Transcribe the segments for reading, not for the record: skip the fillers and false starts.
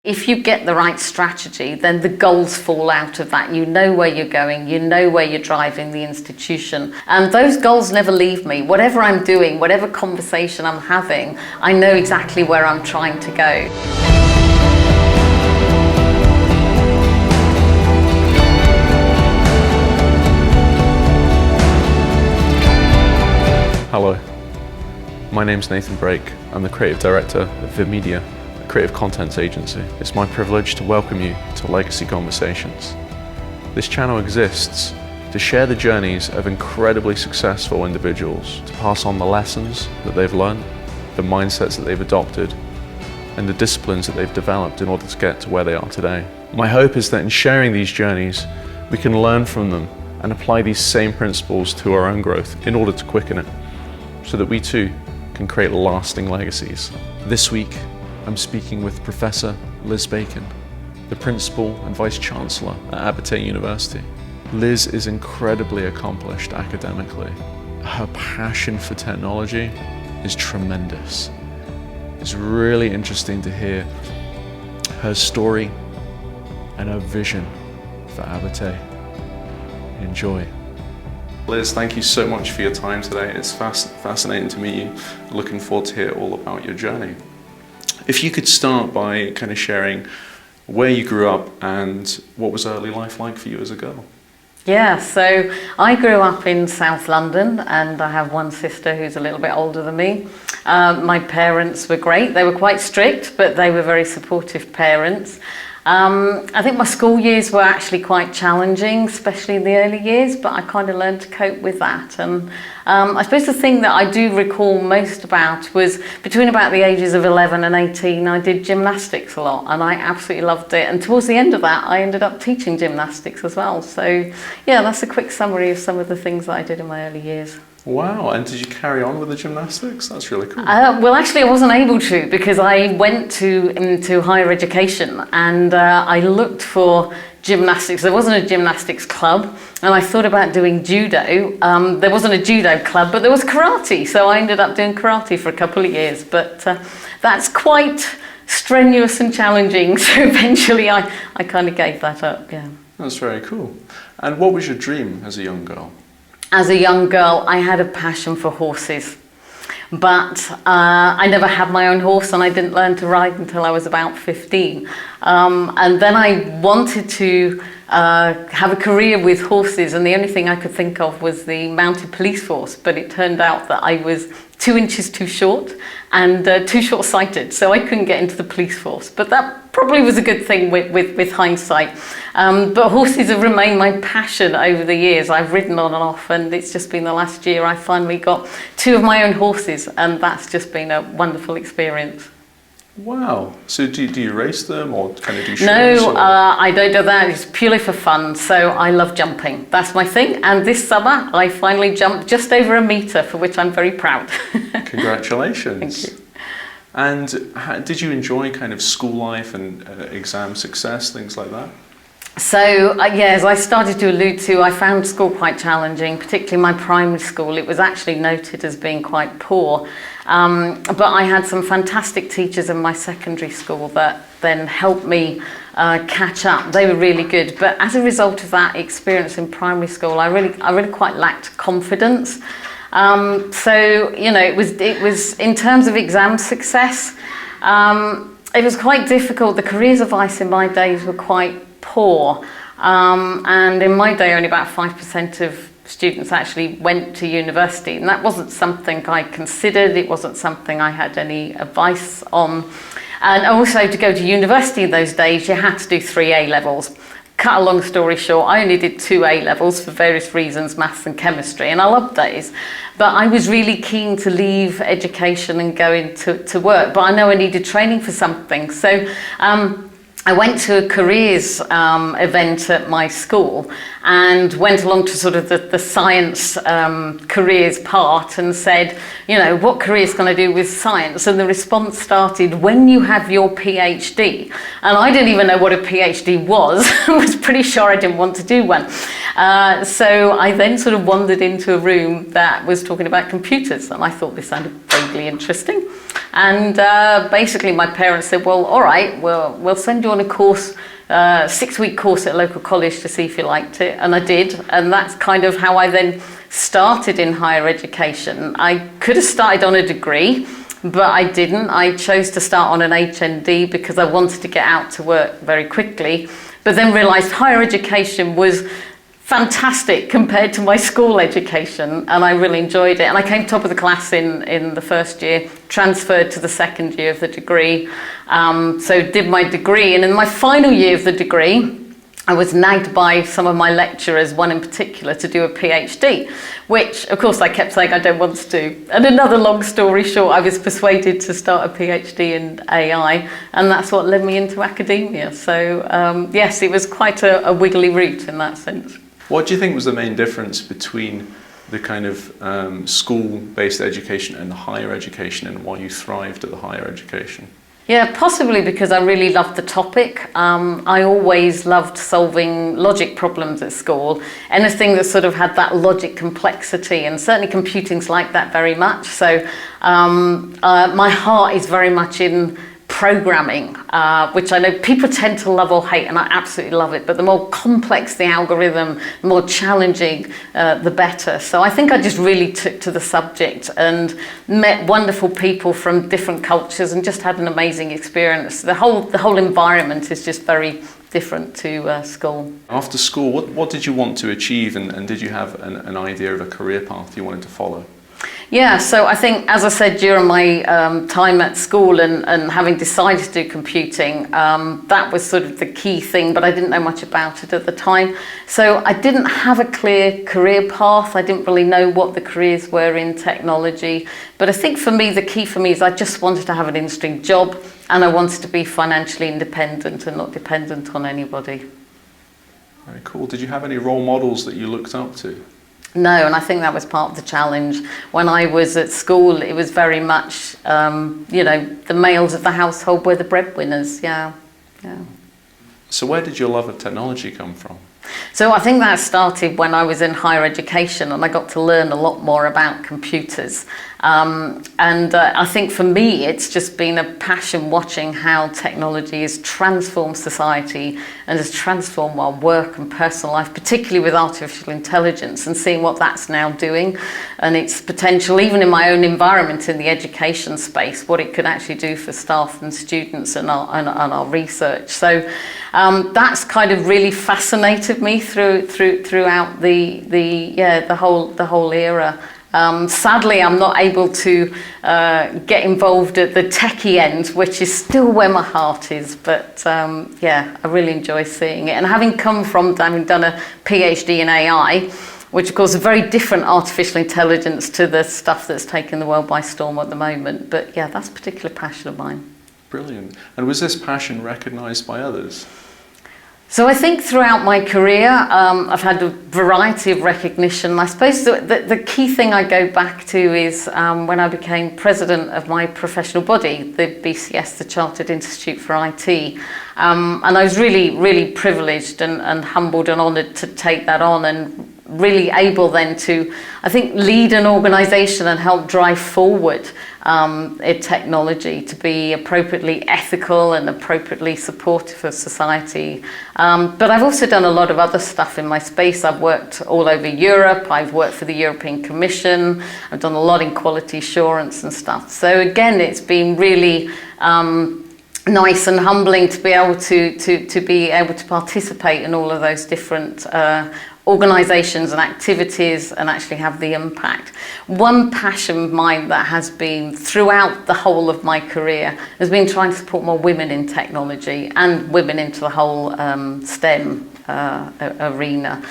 If you get the right strategy, then the goals fall out of that. You know where you're going, you know where you're driving the institution. And those goals never leave me. Whatever I'm doing, whatever conversation I'm having, I know exactly where I'm trying to go. Hello, my name's Nathan Brake. I'm the Creative Director of VidMedia, a creative contents agency. It's my privilege to welcome you to Legacy Conversations. This channel exists to share the journeys of incredibly successful individuals, to pass on the lessons that they've learned, the mindsets that they've adopted, and the disciplines that they've developed in order to get to where they are today. My hope is that in sharing these journeys, we can learn from them and apply these same principles to our own growth in order to quicken it, so that we too can create lasting legacies. This week, I'm speaking with Professor Liz Bacon, the Principal and Vice-Chancellor at Abertay University. Liz is incredibly accomplished academically. Her passion for technology is tremendous. It's really interesting to hear her story and her vision for Abertay. Enjoy. Liz, thank you so much for your time today. It's fascinating to meet you. Looking forward to hear all about your journey. If you could start by kind of sharing where you grew up and what was early life like for you as a girl. Yeah, so I grew up in South London and I have one sister who's a little bit older than me. My parents were great. They were quite strict, but they were very supportive parents. I think my school years were actually quite challenging, especially in the early years, but I kind of learned to cope with that. And I suppose the thing that I do recall most about was between about the ages of 11 and 18, I did gymnastics a lot and I absolutely loved it. And towards the end of that, I ended up teaching gymnastics as well. So yeah, that's a quick summary of some of the things that I did in my early years. Wow, and did you carry on with the gymnastics? That's really cool. Well, actually, I wasn't able to because I went into higher education and I looked for gymnastics. There wasn't a gymnastics club and I thought about doing judo. There wasn't a judo club, but there was karate. So I ended up doing karate for a couple of years, but that's quite strenuous and challenging. So eventually I kind of gave that up, yeah. That's very cool. And what was your dream as a young girl? As a young girl, I had a passion for horses, but I never had my own horse and I didn't learn to ride until I was about 15. And then I wanted to have a career with horses, and the only thing I could think of was the mounted police force, but it turned out that I was 2 inches too short and too short-sighted, so I couldn't get into the police force. But that probably was a good thing with hindsight. But horses have remained my passion over the years. I've ridden on and off, and it's just been the last year I finally got 2 of my own horses, and that's just been a wonderful experience. Wow. So do you race them or kind of do shows? No, I don't do that. It's purely for fun. So I love jumping. That's my thing. And this summer, I finally jumped just over 1 meter, for which I'm very proud. Congratulations. Thank you. And did you enjoy kind of school life and exam success, things like that? So, yeah, as I started to allude to, I found school quite challenging, particularly my primary school. It was actually noted as being quite poor. But I had some fantastic teachers in my secondary school that then helped me catch up. They were really good. But as a result of that experience in primary school, I really quite lacked confidence. So, you know, it was in terms of exam success, it was quite difficult. The careers advice in my days were quite poor, and in my day only about 5% of students actually went to university, and that wasn't something I considered. It wasn't something I had any advice on. And also, to go to university in those days, you had to do 3 A-levels. Cut a long story short, I only did 2 A-levels for various reasons, maths and chemistry, and I loved those. But I was really keen to leave education and go into work, but I know I needed training for something. So I went to a careers event at my school and went along to sort of the science careers part and said, you know, what careers can I do with science? And the response started, when you have your PhD. And I didn't even know what a PhD was. I was pretty sure I didn't want to do one. So I then sort of wandered into a room that was talking about computers, and I thought this sounded vaguely interesting. And basically my parents said, well, all right, we'll send you on a course, 6-week course at a local college to see if you liked it. And I did. And that's kind of how I then started in higher education. I could have started on a degree, but I didn't. I chose to start on an HND because I wanted to get out to work very quickly, but then realised higher education was fantastic compared to my school education, and I really enjoyed it. And I came top of the class in the first year, transferred to the second year of the degree, so did my degree. And in my final year of the degree, I was nagged by some of my lecturers, one in particular, to do a PhD, which, of course, I kept saying I don't want to do. And another long story short, I was persuaded to start a PhD in AI, and that's what led me into academia. So, yes, it was quite a wiggly route in that sense. What do you think was the main difference between the kind of school-based education and the higher education, and why you thrived at the higher education? Yeah, possibly because I really loved the topic. I always loved solving logic problems at school, anything that sort of had that logic complexity, and certainly computing's like that very much. So my heart is very much in programming, which I know people tend to love or hate, and I absolutely love it, but the more complex the algorithm, the more challenging, the better. So I think I just really took to the subject and met wonderful people from different cultures and just had an amazing experience. The whole environment is just very different to school. After school, what did you want to achieve, and did you have an idea of a career path you wanted to follow? Yeah, so I think, as I said, during my time at school and having decided to do computing, that was sort of the key thing, but I didn't know much about it at the time. So I didn't have a clear career path. I didn't really know what the careers were in technology. But I think for me, the key for me is I just wanted to have an interesting job, and I wanted to be financially independent and not dependent on anybody. Very cool. Did you have any role models that you looked up to? No, and I think that was part of the challenge. When I was at school, it was very much, the males of the household were the breadwinners, yeah. So where did your love of technology come from? So I think that started when I was in higher education, and I got to learn a lot more about computers. I think for me, it's just been a passion watching how technology has transformed society and has transformed our work and personal life, particularly with artificial intelligence, and seeing what that's now doing and its potential, even in my own environment in the education space, what it could actually do for staff and students and our research. So that's kind of really fascinated me throughout the whole era. Sadly, I'm not able to get involved at the techie end, which is still where my heart is. But I really enjoy seeing it. And having done a PhD in AI, which of course is very different artificial intelligence to the stuff that's taken the world by storm at the moment. But yeah, that's a particular passion of mine. Brilliant. And was this passion recognised by others? So I think throughout my career, I've had a variety of recognition. I suppose the key thing I go back to is when I became president of my professional body, the BCS, the Chartered Institute for IT. And I was really, really privileged and humbled and honoured to take that on, and really able then to, I think, lead an organisation and help drive forward technology to be appropriately ethical and appropriately supportive of society. But I've also done a lot of other stuff in my space. I've worked all over Europe. I've worked for the European Commission. I've done a lot in quality assurance and stuff. So again, it's been really nice and humbling to be able to participate in all of those different organisations and activities and actually have the impact. One passion of mine that has been throughout the whole of my career has been trying to support more women in technology and women into the whole STEM arena.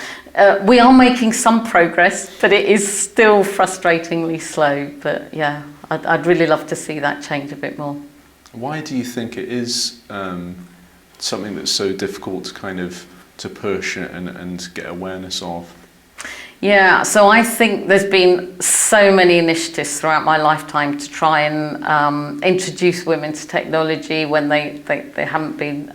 We are making some progress, but it is still frustratingly slow. But yeah, I'd really love to see that change a bit more. Why do you think it is something that's so difficult to push and get awareness of? Yeah, so I think there's been so many initiatives throughout my lifetime to try and introduce women to technology when they haven't been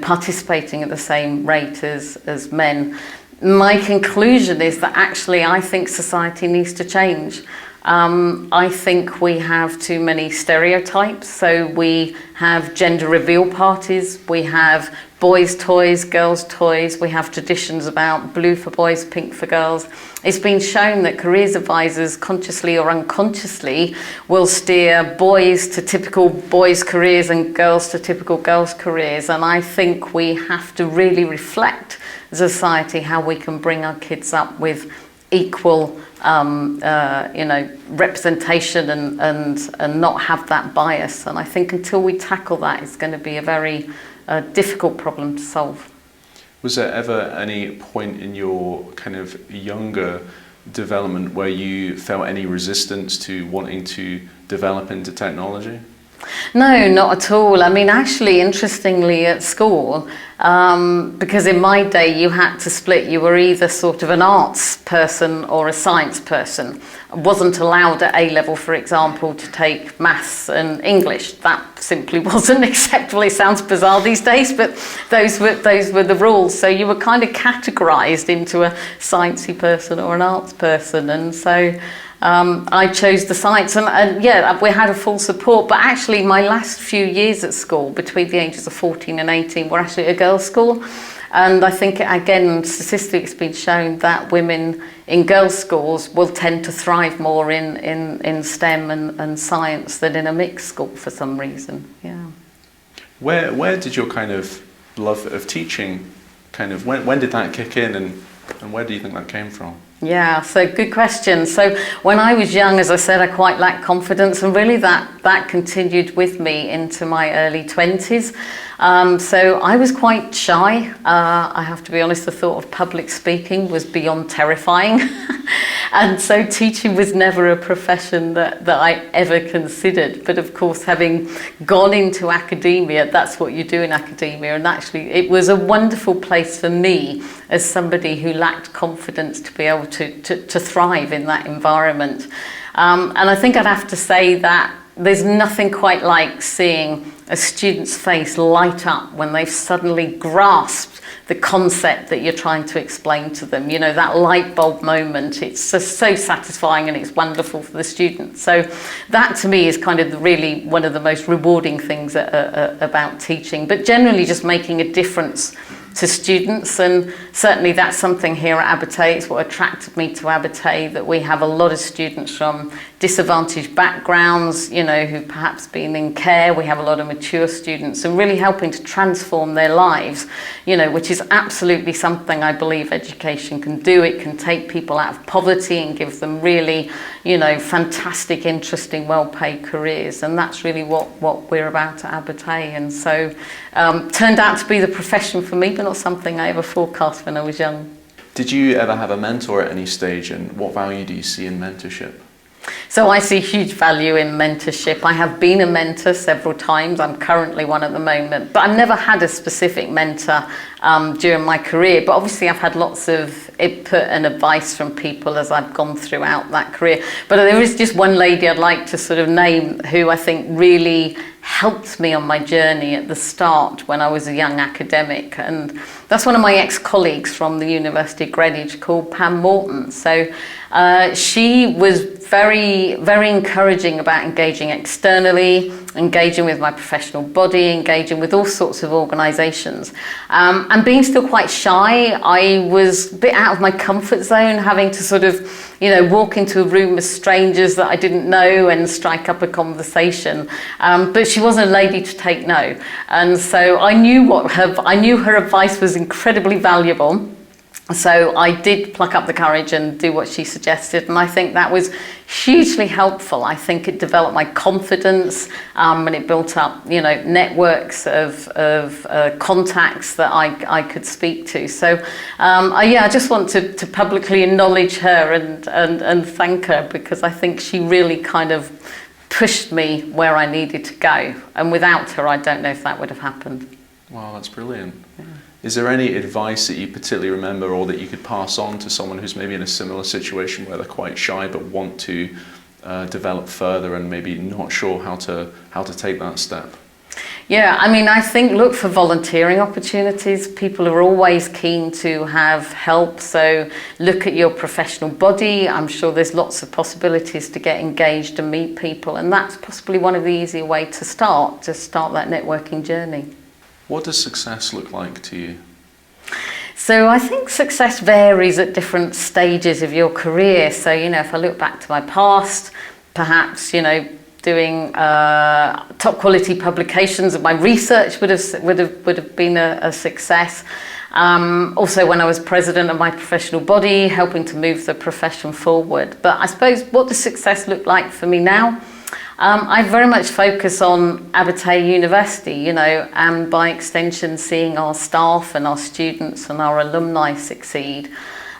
participating at the same rate as men. My conclusion is that actually I think society needs to change. I think we have too many stereotypes. So we have gender reveal parties, we have boys' toys, girls' toys, we have traditions about blue for boys, pink for girls. It's been shown that careers advisors, consciously or unconsciously, will steer boys to typical boys' careers and girls to typical girls' careers. And I think we have to really reflect as a society how we can bring our kids up with equal representation and not have that bias. And I think until we tackle that, it's going to be a very difficult problem to solve. Was there ever any point in your kind of younger development where you felt any resistance to wanting to develop into technology? No, not at all. I mean, actually, interestingly, at school, because in my day you had to split, you were either sort of an arts person or a science person. I wasn't allowed at A-level, for example, to take maths and English. That simply wasn't acceptable. It sounds bizarre these days, but those were the rules. So you were kind of categorised into a sciencey person or an arts person, and so I chose the science, and yeah, we had a full support. But actually, my last few years at school, between the ages of 14 and 18, were actually at a girls' school. And I think, again, statistically it's been shown that women in girls' schools will tend to thrive more in STEM and science than in a mixed school for some reason. Yeah. Where did your kind of love of teaching when did that kick in, and where do you think that came from? Yeah, so good question. So when I was young, as I said, I quite lacked confidence, and really that continued with me into my early 20s. So I was quite shy. I have to be honest, the thought of public speaking was beyond terrifying. And so teaching was never a profession that I ever considered. But of course, having gone into academia, that's what you do in academia. And actually, it was a wonderful place for me as somebody who lacked confidence to be able to thrive in that environment. And I think I'd have to say that there's nothing quite like seeing a student's face light up when they've suddenly grasped the concept that you're trying to explain to them. You know, that light bulb moment, it's just so satisfying and it's wonderful for the student. So that to me is kind of really one of the most rewarding things about teaching, but generally just making a difference to students. And certainly that's something here at Abertay. It's what attracted me to Abertay, that we have a lot of students from disadvantaged backgrounds, you know, who perhaps been in care. We have a lot of mature students, and really helping to transform their lives, you know, which is absolutely something I believe education can do. It can take people out of poverty and give them really, you know, fantastic, interesting, well-paid careers. And that's really what we're about at Abertay. And so turned out to be the profession for me, but not something I ever forecast when I was young. Did you ever have a mentor at any stage, and what value do you see in mentorship? So I see huge value in mentorship. I have been a mentor several times. I'm currently one at the moment, but I've never had a specific mentor during my career. But obviously I've had lots of input and advice from people as I've gone throughout that career. But there is just one lady I'd like to sort of name who I think really helped me on my journey at the start when I was a young academic, and that's one of my ex-colleagues from the University of Greenwich called Pam Morton. So she was very, very encouraging about engaging externally, engaging with my professional body, engaging with all sorts of organisations. And being still quite shy, I was a bit out of my comfort zone, having to sort of, you know, walk into a room with strangers that I didn't know and strike up a conversation. But she wasn't a lady to take no. And so I knew her advice was incredibly valuable. So I did pluck up the courage and do what she suggested, and I think that was hugely helpful. I think it developed my confidence, and it built up, you know, networks of contacts that I could speak to. So I just want to publicly acknowledge her and thank her, because I think she really kind of pushed me where I needed to go, and without her I don't know if that would have happened. Wow, that's brilliant. Yeah. Is there any advice that you particularly remember, or that you could pass on to someone who's maybe in a similar situation where they're quite shy but want to develop further and maybe not sure how to take that step? Yeah, I mean, I think look for volunteering opportunities. People are always keen to have help, so look at your professional body. I'm sure there's lots of possibilities to get engaged and meet people, and that's possibly one of the easier ways to start that networking journey. What does success look like to you? So I think success varies at different stages of your career. So, if I look back to my past, perhaps, doing top quality publications of my research would have been a success. Also, when I was president of my professional body, helping to move the profession forward. But I suppose, what does success look like for me now? I very much focus on Abertay University, and by extension seeing our staff and our students and our alumni succeed.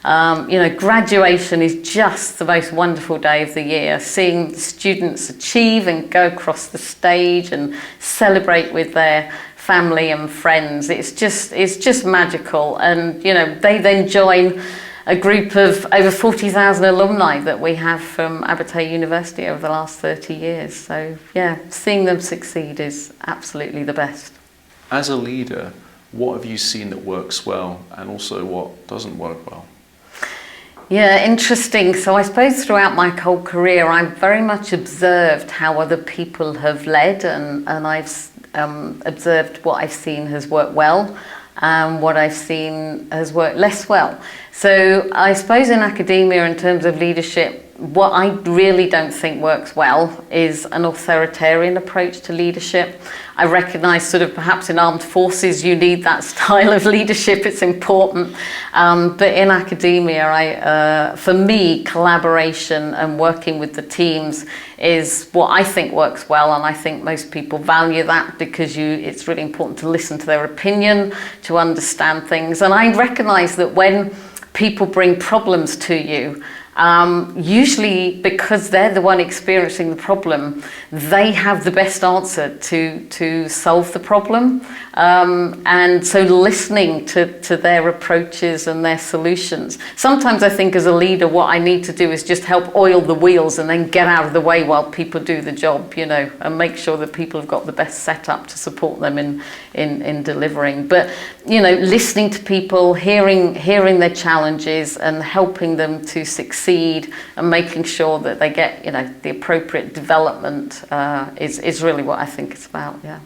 Graduation is just the most wonderful day of the year. Seeing students achieve and go across the stage and celebrate with their family and friends, it's just magical. And they then join a group of over 40,000 alumni that we have from Abertay University over the last 30 years. So yeah, seeing them succeed is absolutely the best. As a leader, what have you seen that works well and also what doesn't work well? Yeah, interesting. So I suppose throughout my whole career, I've very much observed how other people have led, and I've observed what I've seen has worked well and what I've seen has worked less well. So I suppose in academia, in terms of leadership, what I really don't think works well is an authoritarian approach to leadership. I recognise sort of perhaps in armed forces you need that style of leadership, it's important. But in academia, for me, collaboration and working with the teams is what I think works well, and I think most people value that because it's really important to listen to their opinion, to understand things. And I recognise that when people bring problems to you, usually because they're the one experiencing the problem, they have the best answer to solve the problem. And so listening to their approaches and their solutions. Sometimes I think as a leader, what I need to do is just help oil the wheels and then get out of the way while people do the job, and make sure that people have got the best setup to support them in delivering. But, listening to people, hearing their challenges and helping them to succeed and making sure that they get, the appropriate development is really what I think it's about, yeah.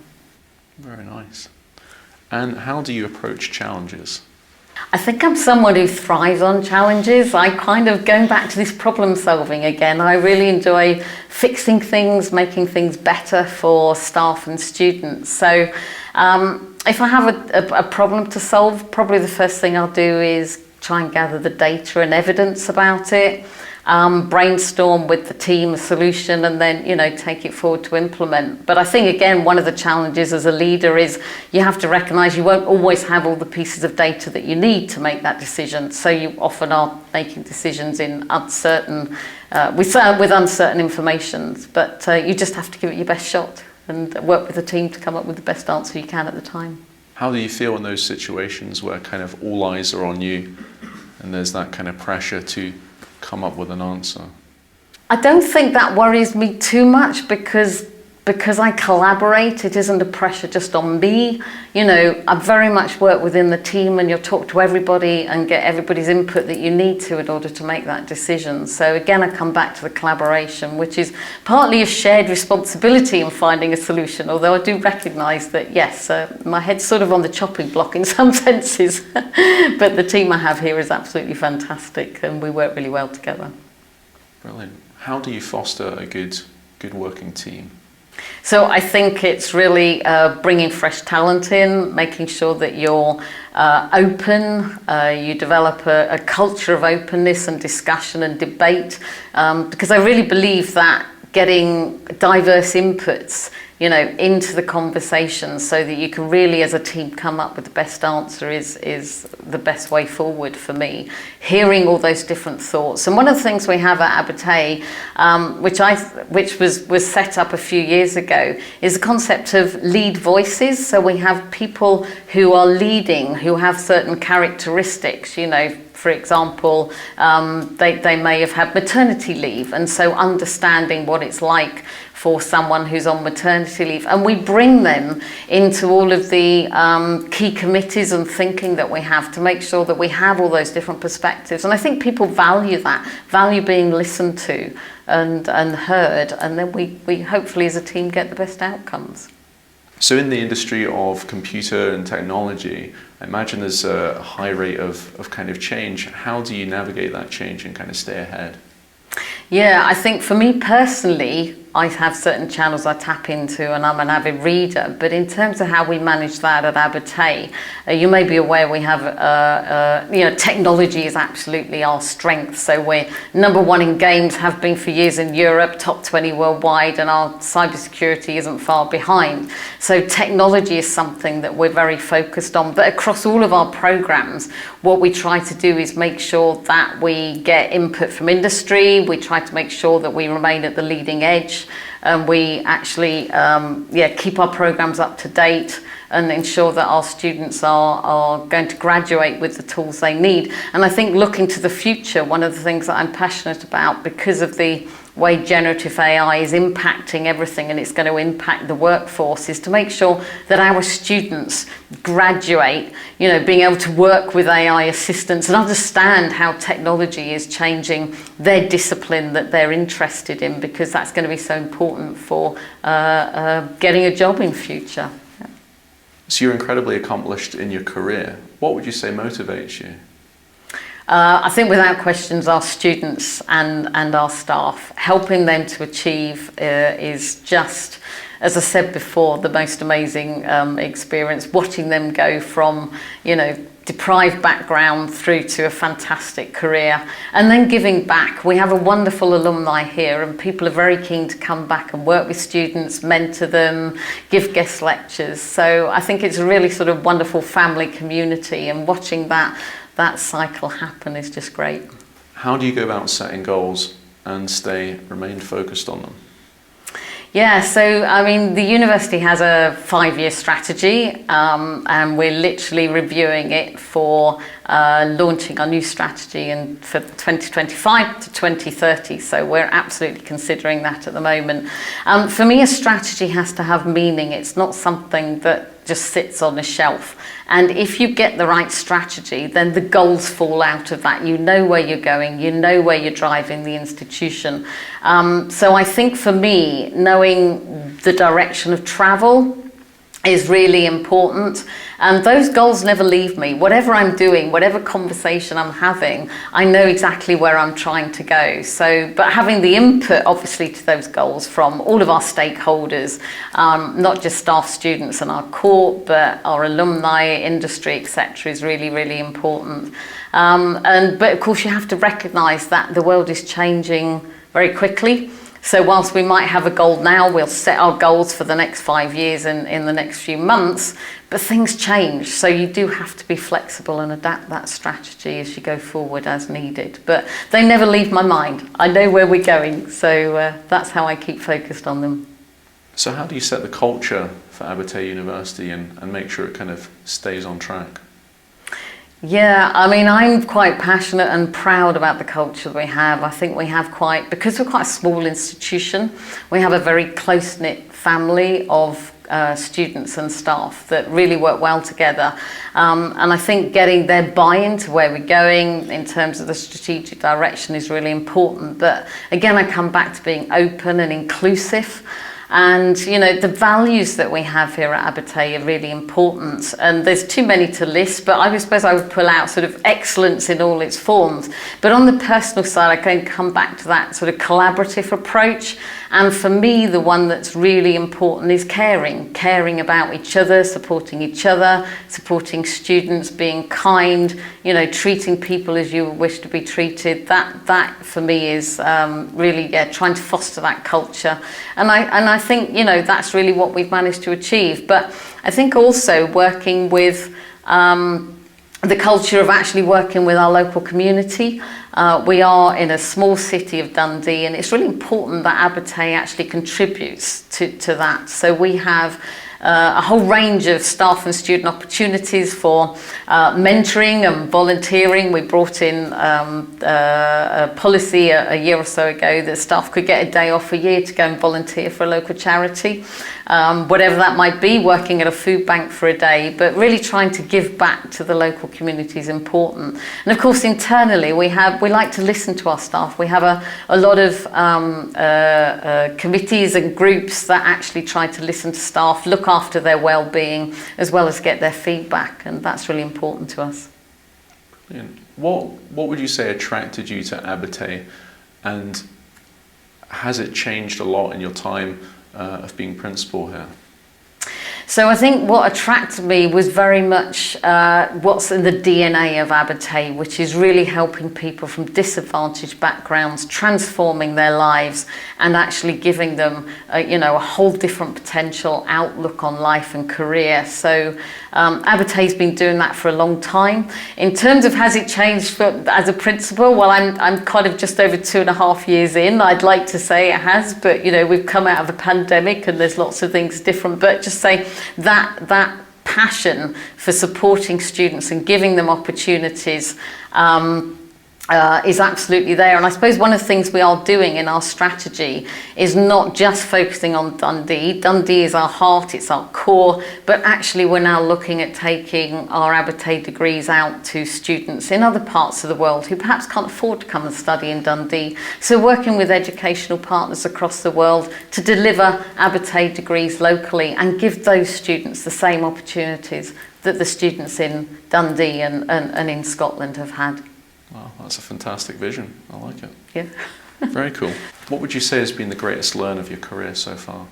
Very nice. And how do you approach challenges? I think I'm someone who thrives on challenges. I kind of, going back to this problem solving again, I really enjoy fixing things, making things better for staff and students. So if I have a problem to solve, probably the first thing I'll do is try and gather the data and evidence about it, brainstorm with the team a solution, and then take it forward to implement. But I think again, one of the challenges as a leader is you have to recognise you won't always have all the pieces of data that you need to make that decision. So you often are making decisions in uncertain, with uncertain information. But you just have to give it your best shot and work with the team to come up with the best answer you can at the time. How do you feel in those situations where kind of all eyes are on you and there's that kind of pressure to come up with an answer? I don't think that worries me too much because I collaborate. It isn't a pressure just on me. I very much work within the team, and you'll talk to everybody and get everybody's input that you need to in order to make that decision. So again, I come back to the collaboration, which is partly a shared responsibility in finding a solution, although I do recognise that, yes, my head's sort of on the chopping block in some senses, but the team I have here is absolutely fantastic and we work really well together. Brilliant. How do you foster a good working team? So I think it's really bringing fresh talent in, making sure that you're open, you develop a culture of openness and discussion and debate, because I really believe that getting diverse inputs into the conversation so that you can really as a team come up with the best answer is the best way forward for me. Hearing all those different thoughts. And one of the things we have at Abertay, which was set up a few years ago, is the concept of lead voices. So we have people who are leading, who have certain characteristics, for example, they may have had maternity leave, and so understanding what it's like for someone who's on maternity leave, and we bring them into all of the key committees and thinking that we have to make sure that we have all those different perspectives. And I think people value that, value being listened to and heard, and then we hopefully as a team get the best outcomes. So in the industry of computer and technology, I imagine there's a high rate of kind of change. How do you navigate that change and kind of stay ahead? Yeah, I think for me personally, I have certain channels I tap into and I'm an avid reader, but in terms of how we manage that at Abertay, you may be aware we have, technology is absolutely our strength. So we're number one in games, have been for years in Europe, top 20 worldwide, and our cybersecurity isn't far behind. So technology is something that we're very focused on, but across all of our programs, what we try to do is make sure that we get input from industry, we try to make sure that we remain at the leading edge, and we actually keep our programs up to date and ensure that our students are going to graduate with the tools they need. And I think looking to the future, one of the things that I'm passionate about, because of the way generative AI is impacting everything and it's going to impact the workforce, is to make sure that our students graduate, being able to work with AI assistants and understand how technology is changing their discipline that they're interested in, because that's going to be so important for getting a job in future. Yeah. So you're incredibly accomplished in your career. What would you say motivates you? I think without questions our students and our staff, helping them to achieve is just, as I said before, the most amazing experience, watching them go from, deprived background through to a fantastic career, and then giving back. We have a wonderful alumni here and people are very keen to come back and work with students, mentor them, give guest lectures. So I think it's a really sort of wonderful family community, and watching that cycle happen is just great. How do you go about setting goals and remain focused on them? Yeah, so the university has a 5-year strategy, and we're literally reviewing it for launching our new strategy for 2025 to 2030. So we're absolutely considering that at the moment. For me, a strategy has to have meaning. It's not something that just sits on a shelf. And if you get the right strategy, then the goals fall out of that. You know where you're going, you know where you're driving the institution. So I think for me, knowing the direction of travel is really important, and those goals never leave me. Whatever I'm doing, whatever conversation I'm having, I know exactly where I'm trying to go. So, but having the input obviously to those goals from all of our stakeholders, not just staff, students and our court, but our alumni, industry, etc., is really, really important. But of course you have to recognise that the world is changing very quickly. So whilst we might have a goal now, we'll set our goals for the next 5 years and in the next few months, but things change. So you do have to be flexible and adapt that strategy as you go forward as needed. But they never leave my mind. I know where we're going, so that's how I keep focused on them. So how do you set the culture for Abertay University and make sure it kind of stays on track? Yeah, I'm quite passionate and proud about the culture that we have. I think we have because we're quite a small institution, we have a very close-knit family of students and staff that really work well together. And I think getting their buy-in to where we're going in terms of the strategic direction is really important. But again, I come back to being open and inclusive. And the values that we have here at Abertay are really important, and there's too many to list, but I suppose I would pull out sort of excellence in all its forms. But on the personal side, I can come back to that sort of collaborative approach, and for me the one that's really important is caring about each other, supporting students, being kind, treating people as you wish to be treated. That for me is really trying to foster that culture, and I think that's really what we've managed to achieve. But I think also working with the culture of actually working with our local community. We are in a small city of Dundee, and it's really important that Abertay actually contributes to that. So we have a whole range of staff and student opportunities for mentoring and volunteering. We brought in a policy a year or so ago that staff could get a day off a year to go and volunteer for a local charity, whatever that might be, working at a food bank for a day, but really trying to give back to the local community is important. And of course, internally, we like to listen to our staff. We have a lot of committees and groups that actually try to listen to staff, look after their well-being, as well as get their feedback, and that's really important to us. Brilliant. What would you say attracted you to Abertay, and has it changed a lot in your time of being principal here? So I think what attracted me was very much what's in the DNA of Abertay, which is really helping people from disadvantaged backgrounds, transforming their lives and actually giving them a whole different potential outlook on life and career. So Abertay's been doing that for a long time. In terms of has it changed as a principal, well, I'm kind of just over 2.5 years in. I'd like to say it has, but we've come out of a pandemic and there's lots of things different, but just say that passion for supporting students and giving them opportunities is absolutely there. And I suppose one of the things we are doing in our strategy is not just focusing on Dundee. Dundee is our heart, it's our core, but actually we're now looking at taking our Abertay degrees out to students in other parts of the world who perhaps can't afford to come and study in Dundee. So working with educational partners across the world to deliver Abertay degrees locally and give those students the same opportunities that the students in Dundee and in Scotland have had. Wow, that's a fantastic vision. I like it. Yeah. Very cool. What would you say has been the greatest learn of your career so far?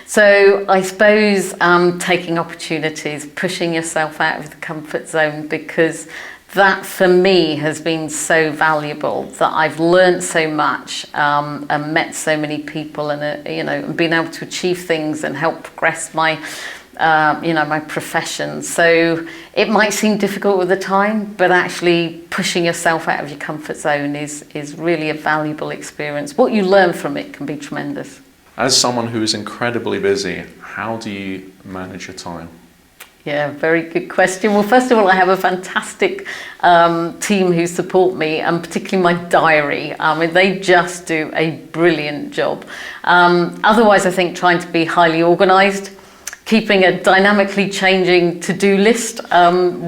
So I suppose taking opportunities, pushing yourself out of the comfort zone, because that for me has been so valuable, that I've learned so much and met so many people and been able to achieve things and help progress my my profession. So it might seem difficult at the time, but actually pushing yourself out of your comfort zone is really a valuable experience. What you learn from it can be tremendous. As someone who is incredibly busy, how do you manage your time? Yeah, very good question. Well, first of all, I have a fantastic team who support me, and particularly my diary. They just do a brilliant job. Otherwise, I think trying to be highly organised, keeping a dynamically changing to-do list,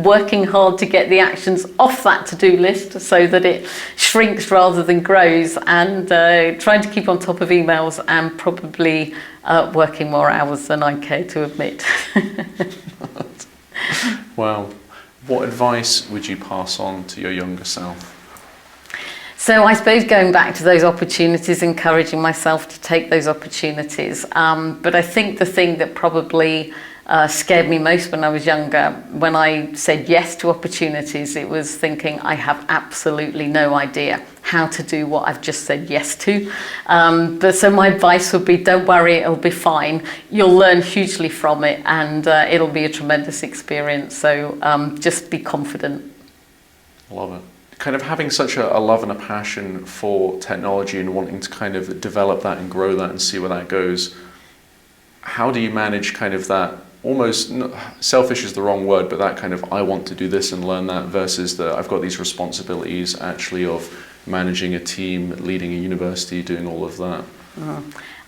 working hard to get the actions off that to-do list so that it shrinks rather than grows, and trying to keep on top of emails and probably working more hours than I care to admit. Wow. What advice would you pass on to your younger self? So I suppose going back to those opportunities, encouraging myself to take those opportunities. But I think the thing that probably scared me most when I was younger, when I said yes to opportunities, it was thinking I have absolutely no idea how to do what I've just said yes to. But so my advice would be, don't worry, it'll be fine. You'll learn hugely from it, and it'll be a tremendous experience. So just be confident. Love it. Kind of having such a love and a passion for technology and wanting to kind of develop that and grow that and see where that goes, how do you manage kind of that, almost, selfish is the wrong word, but that kind of I want to do this and learn that versus the I've got these responsibilities actually of managing a team, leading a university, doing all of that?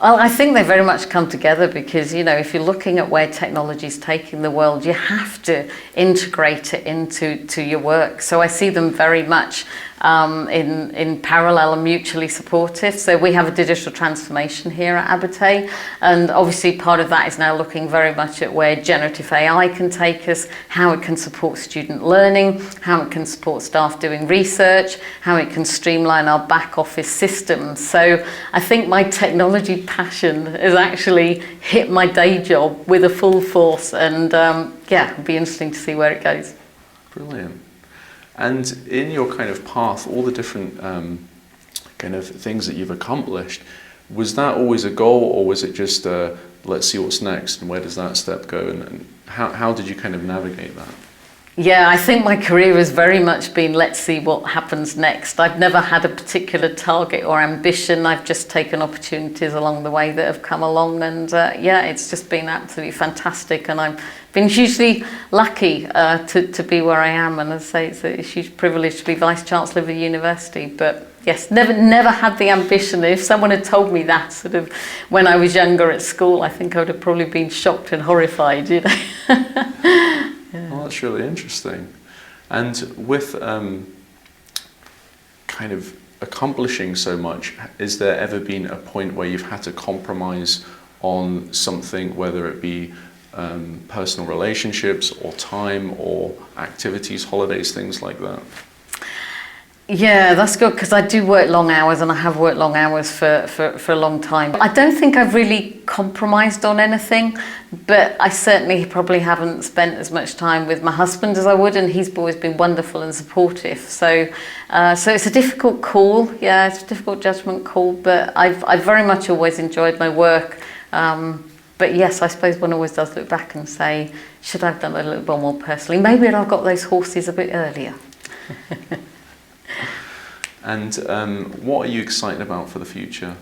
Well, I think they very much come together because, if you're looking at where technology is taking the world, you have to integrate it into your work. So I see them very much in parallel and mutually supportive. So we have a digital transformation here at Abertay, and obviously part of that is now looking very much at where generative AI can take us, how it can support student learning, how it can support staff doing research, how it can streamline our back office systems. So I think my technology passion has actually hit my day job with a full force, and it'll be interesting to see where it goes. Brilliant. And in your kind of path, all the different kind of things that you've accomplished, was that always a goal, or was it just let's see what's next and where does that step go, and how did you kind of navigate that? Yeah, I think my career has very much been, let's see what happens next. I've never had a particular target or ambition. I've just taken opportunities along the way that have come along, and yeah, it's just been absolutely fantastic, and I've been hugely lucky to be where I am. And as I say, it's a huge privilege to be Vice-Chancellor of a university, but yes, never had the ambition. If someone had told me that sort of when I was younger at school, I think I would have probably been shocked and horrified, you know. Yeah. Well, that's really interesting. And with kind of accomplishing so much, is there ever been a point where you've had to compromise on something, whether it be personal relationships or time or activities, holidays, things like that? Yeah, that's good, because I do work long hours, and I have worked long hours for a long time. I don't think I've really compromised on anything, but I certainly probably haven't spent as much time with my husband as I would, and he's always been wonderful and supportive. So it's a difficult call. Yeah, it's a difficult judgment call, but I've very much always enjoyed my work. But yes, I suppose one always does look back and say, should I have done it a little bit more personally? Maybe I'd have got those horses a bit earlier. And what are you excited about for the future?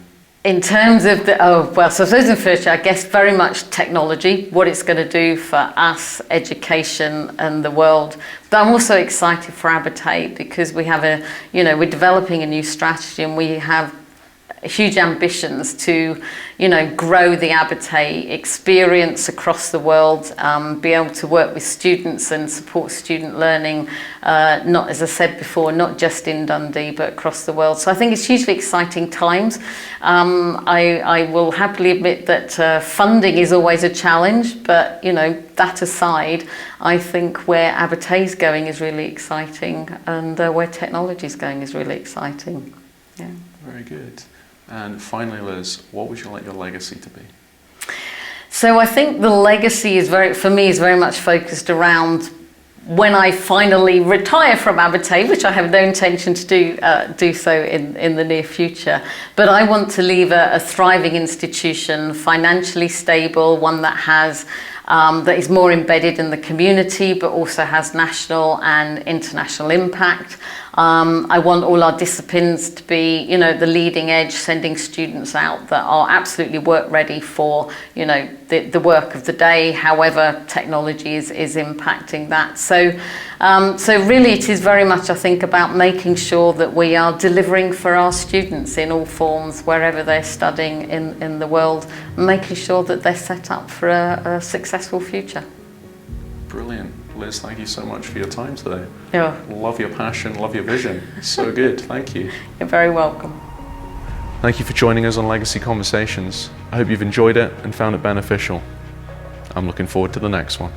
In terms of so I suppose in the future, I guess very much technology, what it's going to do for us, education and the world. But I'm also excited for Abertay, because we have we're developing a new strategy, and we have huge ambitions to, grow the Abertay experience across the world, be able to work with students and support student learning, not, as I said before, not just in Dundee, but across the world. So I think it's hugely exciting times. I will happily admit that funding is always a challenge, but, that aside, I think where Abertay is going is really exciting, and where technology is going is really exciting. Yeah. Very good. And finally, Liz, what would you like your legacy to be? So I think the legacy is very much focused around when I finally retire from Abertay, which I have no intention to do so in the near future. But I want to leave a thriving institution, financially stable, one that has that is more embedded in the community, but also has national and international impact. I want all our disciplines to be, the leading edge, sending students out that are absolutely work ready for, the work of the day, however technology is impacting that. So really it is very much, I think, about making sure that we are delivering for our students in all forms, wherever they're studying in the world, making sure that they're set up for a successful future. Brilliant. Liz, thank you so much for your time today. Yeah. Love your passion, love your vision. It's so good. Thank you. You're very welcome. Thank you for joining us on Legacy Conversations. I hope you've enjoyed it and found it beneficial. I'm looking forward to the next one.